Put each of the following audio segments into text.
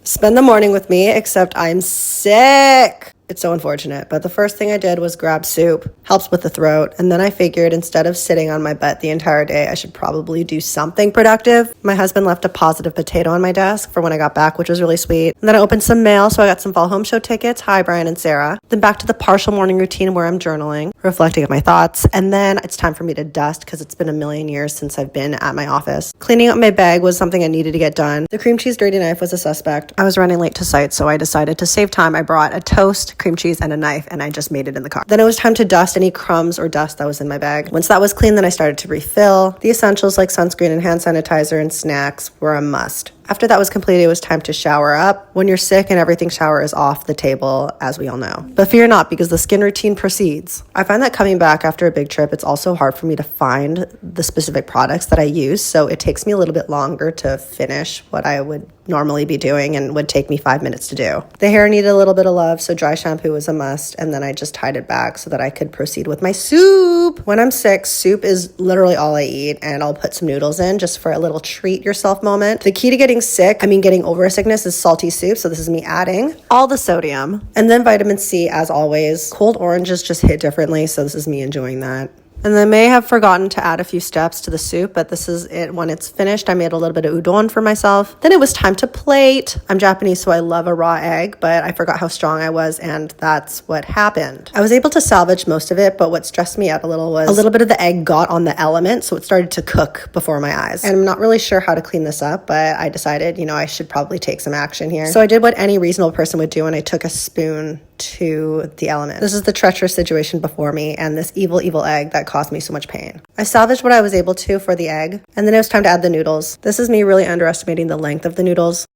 spend the morning with me, except I'm sick. It's so unfortunate, but the first thing I did was grab soup. Helps with the throat. And then I figured instead of sitting on my butt the entire day, I should probably do something productive. My husband left a positive potato on my desk for when I got back, which was really sweet. And then I opened some mail, so I got some fall home show tickets. Hi, Brian and Sarah. Then back to the partial morning routine where I'm journaling, reflecting on my thoughts. And then it's time for me to dust because it's been a million years since I've been at my office. Cleaning up my bag was something I needed to get done. The cream cheese dirty knife was a suspect. I was running late to site, so I decided to save time. I brought a toast, cream cheese, and a knife, and I just made it in the car. Then it was time to dust any crumbs or dust that was in my bag. Once that was clean, then I started to refill. The essentials like sunscreen and hand sanitizer and snacks were a must. After that was completed, it was time to shower up. When you're sick and everything, shower is off the table, as we all know. But fear not, because the skin routine proceeds. I find that coming back after a big trip, it's also hard for me to find the specific products that I use, so it takes me a little bit longer to finish what I would normally be doing and would take me 5 minutes to do. The hair needed a little bit of love, so dry shampoo was a must, and then I just tied it back so that I could proceed with my soup. When I'm sick, soup is literally all I eat, and I'll put some noodles in just for a little treat yourself moment. The key to getting over a sickness is salty soup, so this is me adding all the sodium. And then vitamin C, as always. Cold oranges just hit differently, so this is me enjoying that. And I may have forgotten to add a few steps to the soup, but this is it. When it's finished, I made a little bit of udon for myself. Then it was time to plate. I'm Japanese, so I love a raw egg, but I forgot how strong I was, and that's what happened. I was able to salvage most of it, but what stressed me out a little was a little bit of the egg got on the element, so it started to cook before my eyes. And I'm not really sure how to clean this up, but I decided, I should probably take some action here. So I did what any reasonable person would do, and I took a spoon to the element. This is the treacherous situation before me and this evil egg that caused me so much pain. I salvaged what I was able to for the egg, and then it was time to add the noodles. This is me really underestimating the length of the noodles.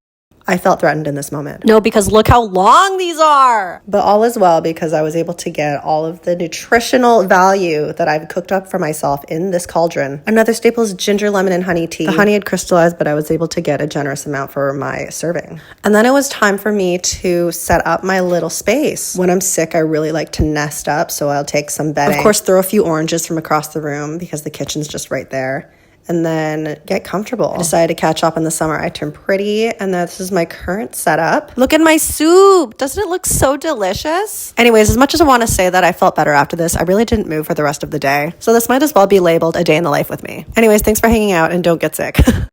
I felt threatened in this moment. No, because look how long these are. But all is well because I was able to get all of the nutritional value that I've cooked up for myself in this cauldron. Another staple is ginger, lemon, and honey tea. The honey had crystallized, but I was able to get a generous amount for my serving. And then it was time for me to set up my little space. When I'm sick, I really like to nest up, so I'll take some bedding. Of course, throw a few oranges from across the room because the kitchen's just right there. And then get comfortable. I decided to catch up in the summer. I turned pretty, and this is my current setup. Look at my soup. Doesn't it look so delicious? Anyways, as much as I want to say that I felt better after this, I really didn't move for the rest of the day. So this might as well be labeled a day in the life with me. Anyways, thanks for hanging out, and don't get sick.